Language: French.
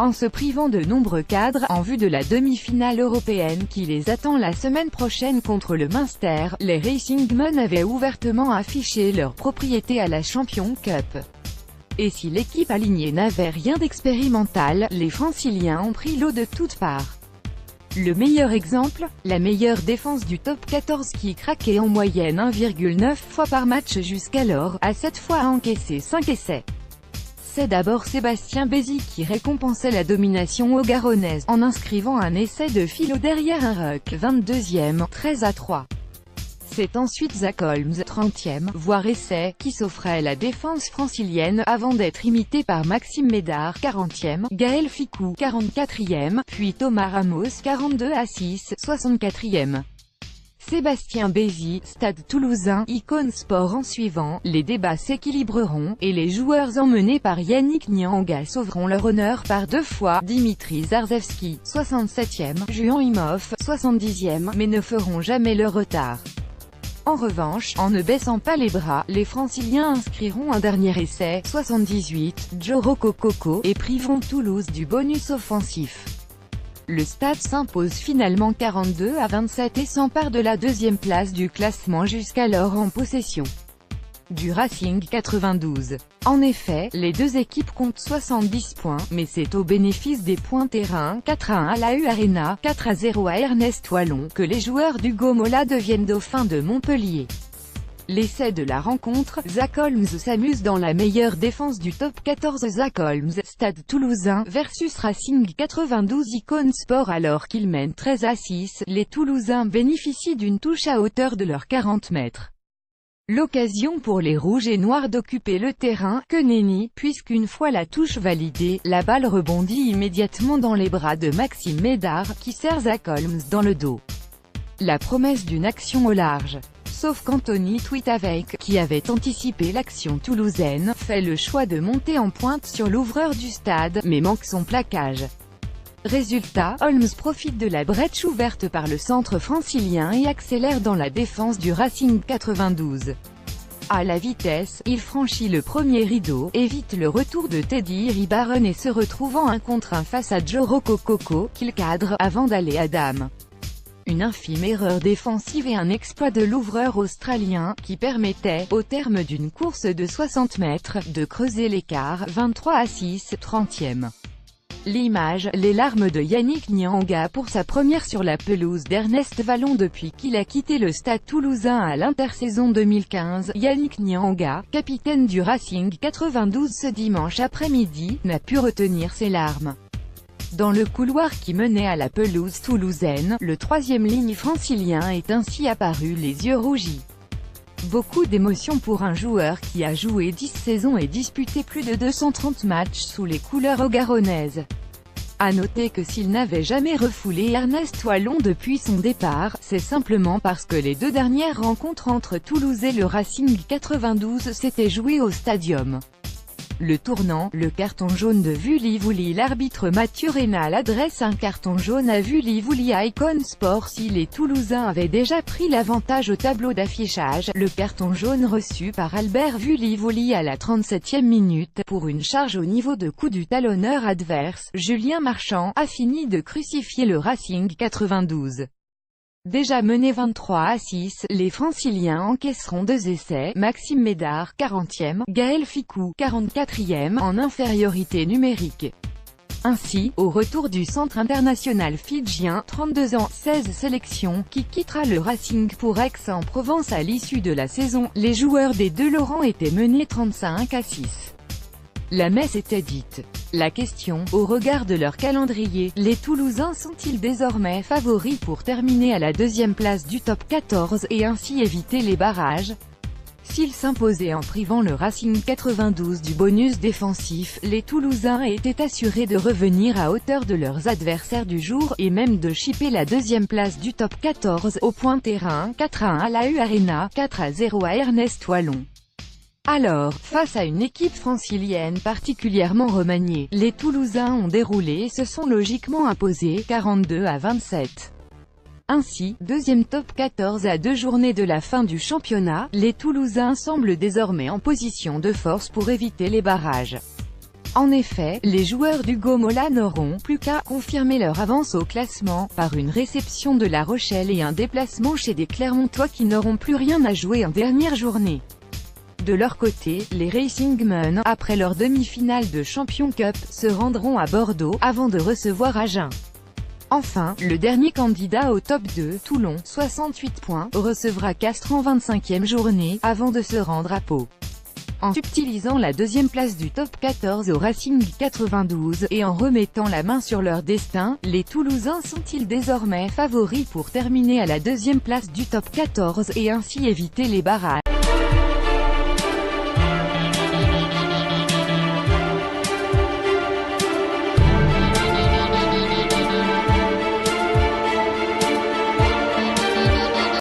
en se privant de nombreux cadres, en vue de la demi-finale européenne qui les attend la semaine prochaine contre le Munster. Les Racingmen avaient ouvertement affiché leur propriété à la Champions Cup. Et si l'équipe alignée n'avait rien d'expérimental, les Franciliens ont pris l'eau de toutes parts. Le meilleur exemple, la meilleure défense du top 14 qui craquait en moyenne 1,9 fois par match jusqu'alors, a cette fois encaissé 5 essais. C'est d'abord Sébastien Bézi qui récompensait la domination haut-garonnaise, en inscrivant un essai de Philo derrière un ruck, 22e, 13-3. C'est ensuite Zach Holmes, 30e, voire essai, qui s'offrait la défense francilienne, avant d'être imité par Maxime Médard, 40e, Gaël Ficou, 44e, puis Thomas Ramos, 42-6, 64e. Sébastien Bézi, Stade Toulousain, Icône Sport en suivant, les débats s'équilibreront, et les joueurs emmenés par Yannick Nyanga sauveront leur honneur par 2 fois, Dimitri Zarzewski, 67e, Juan Imhoff, 70e, mais ne feront jamais le retard. En revanche, en ne baissant pas les bras, les Franciliens inscriront un dernier essai, 78, Joe Rocococco, et priveront Toulouse du bonus offensif. Le Stade s'impose finalement 42-27 et s'empare de la deuxième place du classement jusqu'alors en possession du Racing 92. En effet, les deux équipes comptent 70 points, mais c'est au bénéfice des points terrain, 4-1 à la U Arena, 4-0 à Ernest Wallon, que les joueurs du Gomola deviennent dauphins de Montpellier. L'essai de la rencontre, Zach Holmes s'amuse dans la meilleure défense du top 14. Zach Holmes, Stade Toulousain, versus Racing 92 Icône Sport. Alors qu'ils mènent 13-6, les Toulousains bénéficient d'une touche à hauteur de leurs 40 mètres. L'occasion pour les rouges et noirs d'occuper le terrain, que nenni, puisqu'une fois la touche validée, la balle rebondit immédiatement dans les bras de Maxime Médard, qui serre Zach Holmes dans le dos. La promesse d'une action au large. Sauf qu'Anthony Tweetavake, qui avait anticipé l'action toulousaine, fait le choix de monter en pointe sur l'ouvreur du stade, mais manque son plaquage. Résultat, Holmes profite de la brèche ouverte par le centre francilien et accélère dans la défense du Racing 92. À la vitesse, il franchit le premier rideau, évite le retour de Teddy Ribaron et se retrouvant 1 contre 1 face à Joe Rocococco, qu'il cadre, avant d'aller à dame. Une infime erreur défensive et un exploit de l'ouvreur australien, qui permettait, au terme d'une course de 60 mètres, de creuser l'écart, 23-6, 30e. L'image, les larmes de Yannick Nyanga pour sa première sur la pelouse d'Ernest Wallon depuis qu'il a quitté le Stade Toulousain à l'intersaison 2015. Yannick Nyanga, capitaine du Racing 92 ce dimanche après-midi, n'a pu retenir ses larmes. Dans le couloir qui menait à la pelouse toulousaine, le 3e ligne francilien est ainsi apparu les yeux rougis. Beaucoup d'émotions pour un joueur qui a joué 10 saisons et disputé plus de 230 matchs sous les couleurs haut-garonnaises. À noter que s'il n'avait jamais refoulé Ernest Wallon depuis son départ, c'est simplement parce que les 2 dernières rencontres entre Toulouse et le Racing 92 s'étaient jouées au Stadium. Le tournant, le carton jaune de Vully-Vouli. L'arbitre Mathieu Rénal adresse un carton jaune à Vully-Vouli à Icône Sport. Si les Toulousains avaient déjà pris l'avantage au tableau d'affichage, le carton jaune reçu par Albert Vully-Vouli à la 37e minute, pour une charge au niveau de cou du talonneur adverse, Julien Marchand, a fini de crucifier le Racing 92. Déjà menés 23-6, les Franciliens encaisseront 2 essais, Maxime Médard, 40e, Gaël Ficou, 44e, en infériorité numérique. Ainsi, au retour du centre international fidjien, 32 ans, 16 sélections, qui quittera le Racing pour Aix-en-Provence à l'issue de la saison, les joueurs des deux Laurent étaient menés 35-6. La messe était dite. La question, au regard de leur calendrier, les Toulousains sont-ils désormais favoris pour terminer à la 2e place du top 14, et ainsi éviter les barrages? S'ils s'imposaient en privant le Racing 92 du bonus défensif, les Toulousains étaient assurés de revenir à hauteur de leurs adversaires du jour, et même de chipper la 2e place du top 14, au point terrain, 4-1 à la U Arena, 4-0 à Ernest Wallon. Alors, face à une équipe francilienne particulièrement remaniée, les Toulousains ont déroulé et se sont logiquement imposés, 42-27. Ainsi, 2e top 14 à 2 journées de la fin du championnat, les Toulousains semblent désormais en position de force pour éviter les barrages. En effet, les joueurs d'Hugo Mola n'auront plus qu'à confirmer leur avance au classement, par une réception de La Rochelle et un déplacement chez des Clermontois qui n'auront plus rien à jouer en dernière journée. De leur côté, les Racingmen, après leur demi-finale de Champions Cup, se rendront à Bordeaux, avant de recevoir Agen. Enfin, le dernier candidat au top 2, Toulon, 68 points, recevra Castres en 25e journée, avant de se rendre à Pau. En subtilisant la deuxième place du top 14 au Racing 92, et en remettant la main sur leur destin, les Toulousains sont-ils désormais favoris pour terminer à la deuxième place du top 14, et ainsi éviter les barrages?